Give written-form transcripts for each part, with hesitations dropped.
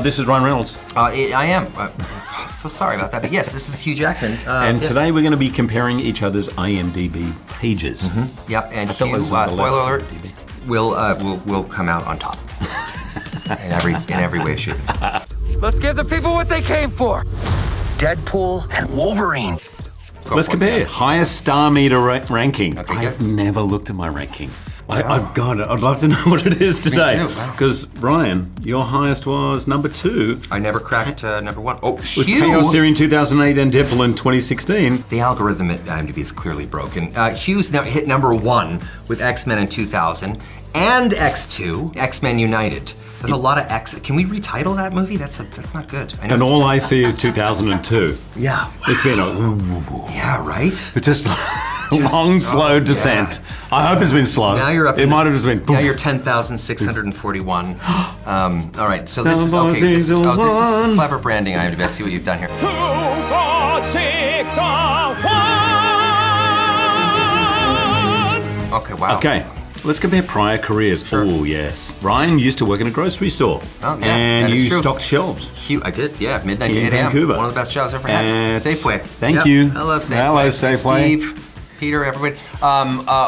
This is Ryan Reynolds. I am. So sorry about that, but yes, this is Hugh Jackman. And today we're going to be comparing each other's IMDb pages. Yep, and Hugh, spoiler alert, will come out on top in every way, shape. Let's give the people what they came for. Deadpool and Wolverine. Let's compare. Highest STARmeter ranking. Okay, I've never looked at my ranking. I'd love to know what it is today. Because Ryan, your highest was number 2. I never cracked number 1. Oh, with Hugh! Chaos Theory in 2008 and Deadpool in 2016. The algorithm at IMDb is clearly broken. Hugh's now hit number 1 with X-Men in 2000 and X2, X-Men United. There's a lot of X. Can we retitle that movie? That's not good. I know and all I see is 2002. Yeah. Wow. It's been a... Yeah, right? It's just long, slow descent. Yeah. I hope it's been slow. Now you're up. It might have just been. Poof. Now you're 10,641. All right, so this is okay. This is clever branding. IMDb. I see what you've done here. 2, 4, 6, 1. Okay. Wow. Okay. Let's compare prior careers. Sure. Oh, yes. Ryan used to work in a grocery store. Oh, yeah. And you stocked shelves. Hugh, I did, yeah. Midnight to 8 in a.m. Vancouver. One of the best jobs I've ever had. Safeway. Thank you. Hello, Safeway. Hello, Safeway. Steve, Peter, everybody.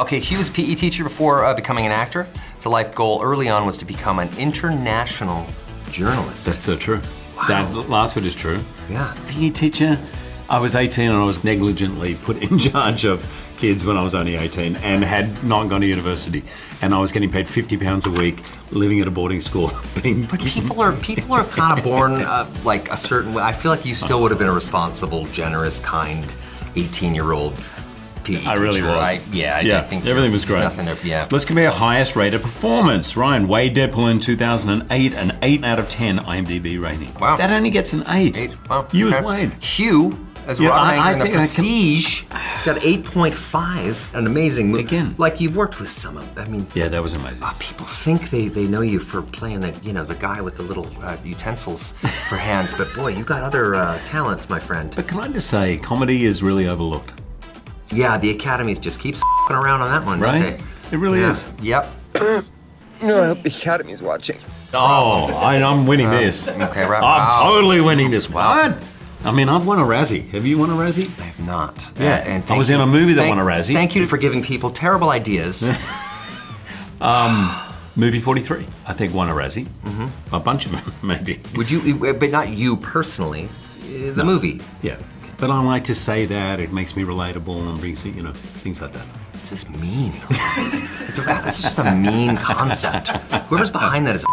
Okay, Hugh was a PE teacher before becoming an actor. His life goal early on was to become an international journalist. That's so true. Wow. That last bit is true. Yeah. PE teacher. I was 18 and I was negligently put in charge of kids when I was only 18 and had not gone to university. And I was getting paid £50 a week, living at a boarding school. But people are kind of born like a certain way. I feel like you still would have been a responsible, generous, kind 18-year-old PE teacher. I really was. I think everything was great. Let's compare highest rated performance. Ryan, Wade Deadpool in 2008, an 8 out of 10 IMDb rating. Wow. That only gets an 8. Wow. You as Wade. Hugh, as Robert Anker in The Prestige, got 8.5. An amazing movie. Again. Like you've worked with some of, I mean. Yeah, that was amazing. People think they know you for playing the guy with the little utensils for hands, but boy, you got other talents, my friend. But can I just say, comedy is really overlooked. Yeah, the Academies just keeps around on that one, right? Don't they? It really is. Yep. No, I hope the Academy's watching. Oh, I'm winning this. Okay, right. I'm totally winning this. Wow. What? I mean, I've won a Razzie. Have you won a Razzie? I have not. Yeah, and I was in a movie that won a Razzie. Thank you for giving people terrible ideas. Movie 43, I think, won a Razzie. A bunch of them, maybe. Would you, but not you personally, the movie? Yeah. But I like to say that, it makes me relatable and brings me, things like that. It's just mean. It's just a mean concept. Whoever's behind that is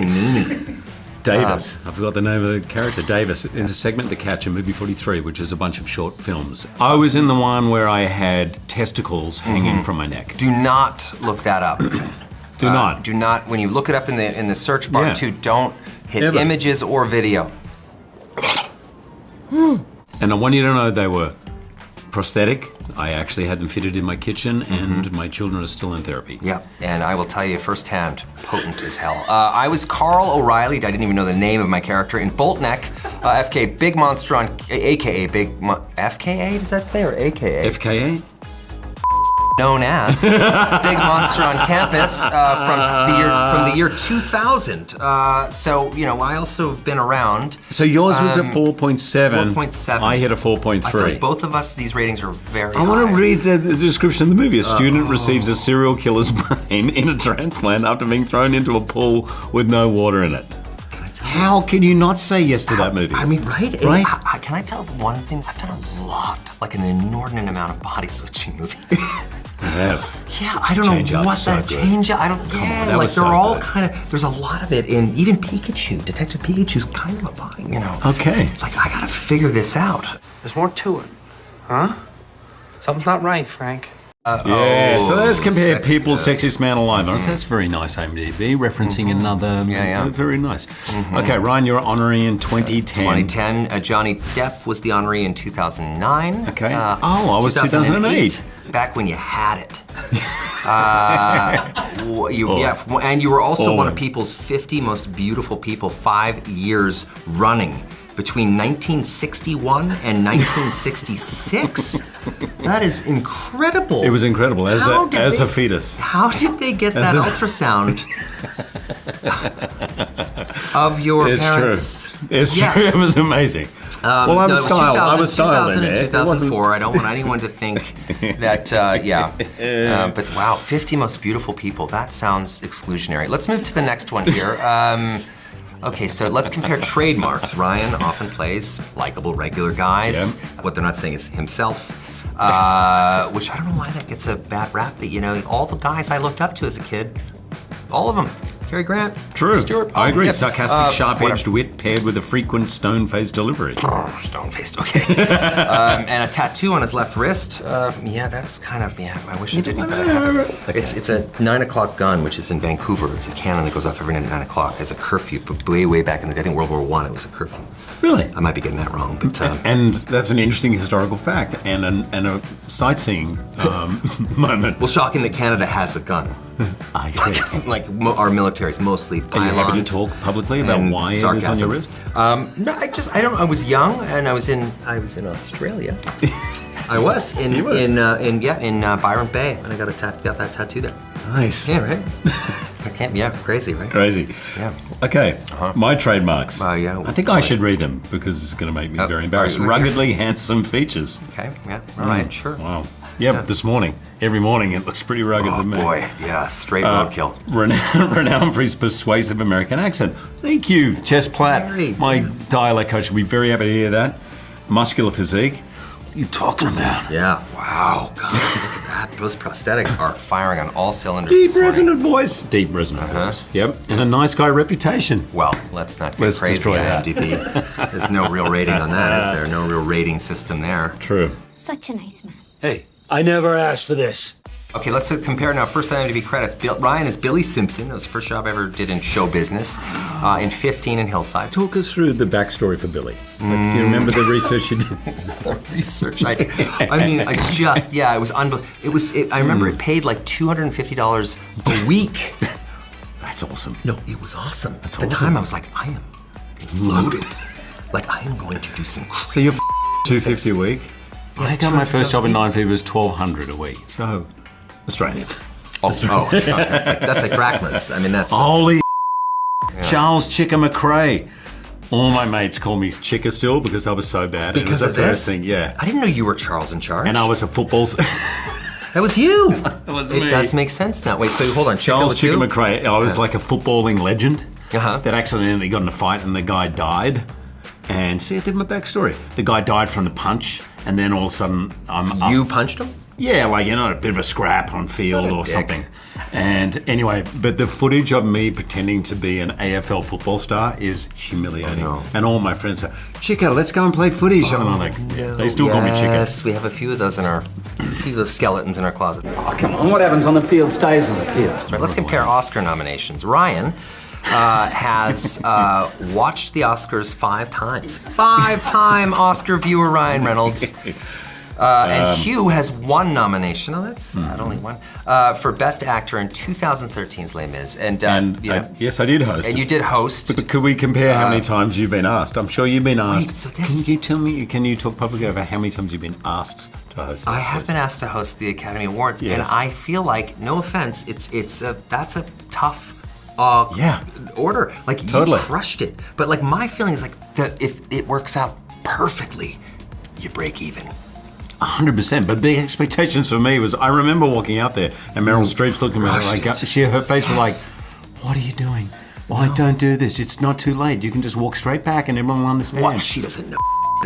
mean. Davis, I forgot the name of the character, Davis, in the segment The Catch in Movie 43, which is a bunch of short films. I was in the one where I had testicles hanging from my neck. Do not look that up. Do not. Do not, when you look it up in the search bar too, don't hit images or video. And I want you to know they were prosthetic. I actually had them fitted in my kitchen, and my children are still in therapy. Yeah, and I will tell you firsthand, potent as hell. I was Carl O'Reilly, I didn't even know the name of my character, in Boltneck, FKA Big Monster on, AKA Big FKA, does that say, or AKA? FKA? Known as Big Monster on Campus from the year 2000. So I also have been around. So yours was a 4.7. 4.7. I hit a 4.3. I feel like both of us, these ratings are very high. I want to read the description of the movie. A student receives a serial killer's brain in a transplant after being thrown into a pool with no water in it. How can you not say yes to that movie? I mean, right? Right? Can I tell one thing? I've done a lot, like an inordinate amount of body switching movies. Yeah, I don't know what that change up. I don't. Yeah, like they're all kind of. There's a lot of it in even Pikachu. Detective Pikachu's kind of a body, Okay. Like I gotta figure this out. There's more to it. Huh? Something's not right, Frank. So let's compare People's Sexiest Man Alive. That's very nice, IMDb, referencing another. Very nice. Okay, Ryan, you're honorary in 2010. 2010. Johnny Depp was the honorary in 2009. Okay. I was 2008. Back when you had it. And you were also one of People's 50 most beautiful people 5 years running. Between 1961 and 1966. That is incredible. It was incredible, as a fetus. How did they get that ultrasound of your It's parents. true. It's Yes. true. It was amazing. Well, I No, was it was styled. 2000, I was styled 2000 in and it. It wasn't- 2004. I don't want anyone to think that, but wow, 50 most beautiful people. That sounds exclusionary. Let's move to the next one here. Okay, so let's compare trademarks. Ryan often plays likable, regular guys. Yeah. What they're not saying is himself. Which I don't know why that gets a bad rap, but you know, all the guys I looked up to as a kid, all of them. Cary Grant, True. Stuart. I agree. yeah. Sarcastic, sharp-edged wit paired with a frequent stone-faced delivery. Stone-faced, okay. And a tattoo on his left wrist. Yeah, that's kind of, I wish I didn't, but I have. It's a 9 o'clock gun, which is in Vancouver. It's a cannon that goes off every night at 9 o'clock as a curfew, but way back in the day, I think World War I, it was a curfew. Really? I might be getting that wrong, but... And that's an interesting historical fact and a sightseeing moment. well, shocking that Canada has a gun. I agree. Like our military's mostly pylons. Are you happy to talk publicly about and why it is on sarcasm. your wrist? No, I was young and I was in Australia. I was in Byron Bay, and I got that tattoo there. Nice. Yeah, right. I can't. Yeah, crazy, right? Crazy. Yeah. Okay, my trademarks. Yeah. I think I should read them because it's going to make me very embarrassed. okay. Ruggedly handsome features. Okay. Yeah. All right. Sure. Wow. Yeah, this morning. Every morning it looks pretty rugged Oh to me. boy. Yeah. Straight roadkill. Renowned for his persuasive American accent. Thank you, Chess Platt. Very. My dialect coach will be very happy to hear that. Muscular physique. What are you talking about? Yeah. Wow. God, look at that. Those prosthetics are firing on all cylinders. Deep this morning. resonant voice. Deep resonant voice. Yep. And a nice guy reputation. Well, let's not get Let's crazy destroy on that. IMDb. There's no real rating on that, is there? No real rating system there. True. Such a nice man. Hey, I never asked for this. Okay, let's compare now. First IMDb credits. Ryan is Billy Simpson. That was the first job I ever did in show business. In 15 in Hillside. Talk us through the backstory for Billy. Like, you remember the research you did? Research. I mean, it was unbelievable. I remember it paid like $250 a week. That's awesome. No, it was awesome. At the awesome. time, I was like, I am loaded. Like, I am going to do some crazy. So you're $250 a week? I got my first job in 9 feet was $1,200 a week. So, Australian. that's like drachmas. I mean, that's. Holy Charles Chicka McRae. All my mates call me Chicka still because I was so bad. Because it was the of first this? thing, yeah. I didn't know you were Charles in charge. And I was a football. That was you. That was It me. does make sense now. Wait, so hold on. Charles Chicka Chicka was you? McRae. I was like a footballing legend Uh-huh. that accidentally got in a fight and the guy died. And see, I did my backstory. The guy died from the punch, and then all of a sudden I'm up. You punched him? Yeah, like, you know, a bit of a scrap on field What a or dick. something. And anyway, but the footage of me pretending to be an AFL football star is humiliating. Oh, no. And all my friends say, Chicka, let's go and play footage. And I'm like, they still call me Chicka. Yes, we have a few of those skeletons in our closet. Oh, come on, what happens on the field stays on the field. All right, let's compare Oscar nominations. Ryan has watched the Oscars 5 times. 5-time Oscar viewer Ryan Reynolds. And Hugh has 1 nomination. Oh, that's not only 1. For Best Actor in 2013's Les Mis. Yes, I did host. And you did host. But could we compare how many times you've been asked? I'm sure you've been asked. Wait, so this- Can you tell me, can you talk publicly over how many times you've been asked to host? I have been asked to host the Academy Awards, Yes. and I feel like, no offense, that's a tough order. Like, Totally. you crushed it. But like, my feeling is like that if it works out perfectly, you break even. 100%. But the expectations for me was, I remember walking out there and Meryl Streep's looking at me like, her face was like, what are you doing? Why don't do this? It's not too late. You can just walk straight back and everyone will understand. Well, she doesn't know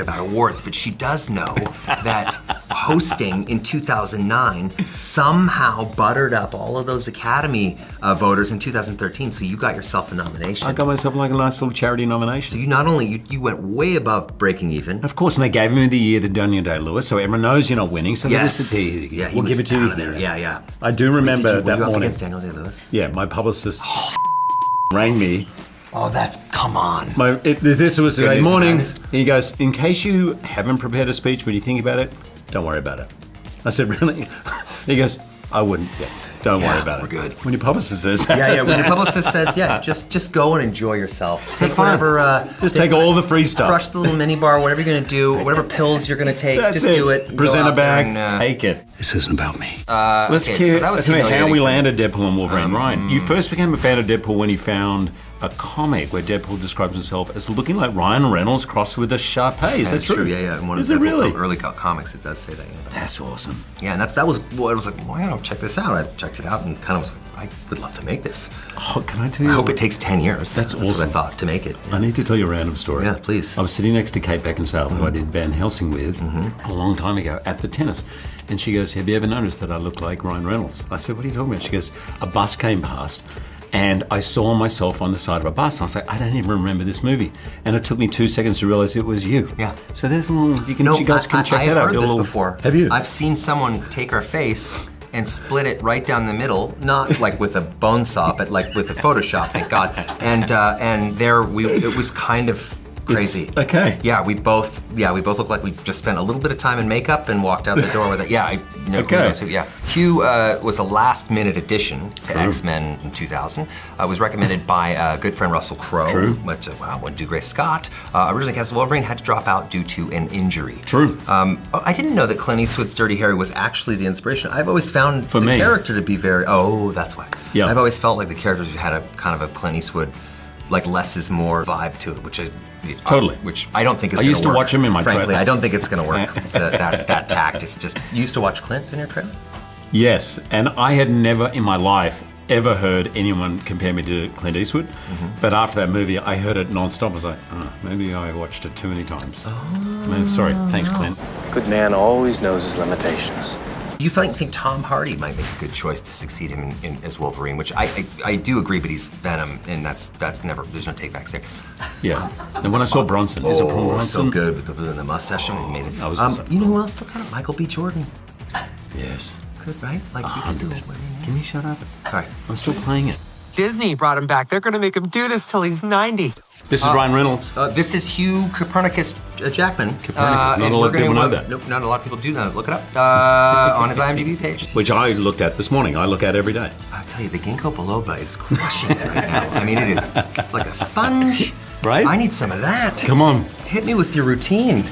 about awards, but she does know that hosting in 2009 somehow buttered up all of those Academy voters in 2013, so you got yourself a nomination. I got myself like a nice little charity So nomination. you not only, you went way above breaking even. Of course, and they gave me the year that Daniel Day-Lewis, so everyone knows you're not winning, so Yes. this is Yeah, he we'll was give it to out you. of there. Yeah. I do remember Were that you up morning. against Daniel Day-Lewis? Yeah, my publicist rang me. Oh, come on. This was Good today news and morning. bad news. He goes, in case you haven't prepared a speech, when you think about it, don't worry about it. I said, really? He goes, I wouldn't. Yeah. Don't worry about it. We're good. When your publicist says that. Yeah. When your publicist says, just go and enjoy yourself. Take fun. whatever. Just take all the free stuff. Crush the little mini bar, whatever you're gonna do, whatever pills you're gonna take. That's just it. do it. Present Go a out there bag. and, Take it. This isn't about me. Let's okay, so that was how humiliating we for me. landed Deadpool and Wolverine. Ryan, you first became a fan of Deadpool when you found a comic where Deadpool describes himself as looking like Ryan Reynolds crossed with a Sharpay. Is that That's true? Yeah. In one Is of it the really? early comics, it does say that. Yeah. That's awesome. Yeah, and that was what I was like. Why don't I check this out? I checked it out and kind of was like, I would love to make this. Oh, can I tell you? I hope it takes 10 years. That's what I awesome. thought to make it. I need to tell you a random story. Yeah, please. I was sitting next to Kate Beckinsale, who I did Van Helsing with a long time ago at the tennis. And she goes, have you ever noticed that I look like Ryan Reynolds? I said, what are you talking about? She goes, a bus came past and I saw myself on the side of a bus. And I was like, I don't even remember this movie. And it took me 2 seconds to realize it was you. Yeah. So there's a little, you guys can check I've that out. heard Do a this little- before. Have you? I've seen someone take our face and split it right down the middle, not like with a bone saw, but like with a Photoshop, thank God. And it was kind of crazy. Okay. Yeah, we both looked like we just spent a little bit of time in makeup and walked out the door with it. Yeah, Okay. Hugh was a last-minute addition to X-Men in 2000. Was recommended by a good friend Russell Crowe. True. But went to Grace Scott. Originally cast as Wolverine, had to drop out due to an injury. True. I didn't know that Clint Eastwood's Dirty Harry was actually the inspiration. I've always found the character to be very. Oh, that's why. Yeah. I've always felt like the characters had a kind of a Clint Eastwood, like less is more vibe to it, which Totally. Which I don't think is I going to work. used to watch him in my Frankly, trailer. I don't think it's going to work. that tact is just. You used to watch Clint in your trailer? Yes, and I had never in my life ever heard anyone compare me to Clint Eastwood. But after that movie, I heard it nonstop. I was like, oh, maybe I watched it too many times. Sorry, thanks, Clint. Good man always knows his limitations. You think Tom Hardy might make a good choice to succeed him as Wolverine, which I do agree, but he's Venom, and that's never, there's no takebacks there. Yeah. And when I saw Bronson, is it Bronson? So good with the mustache, amazing. You know who else looked at it? Michael B. Jordan. Yes. Good, right? Like you can do it. Can you shut up? Sorry. I'm still playing it. Disney brought him back. They're gonna make him do this till he's 90. This is Ryan Reynolds. This is Hugh Copernicus Jackman. Copernicus. Not a lot of people know that. Nope, not a lot of people do know. Look it up on his IMDb page. Which I looked at this morning. I look at every day. I tell you, the ginkgo biloba is crushing it right now. I mean, it is like a sponge. Right? I need some of that. Come on. Hit me with your routine.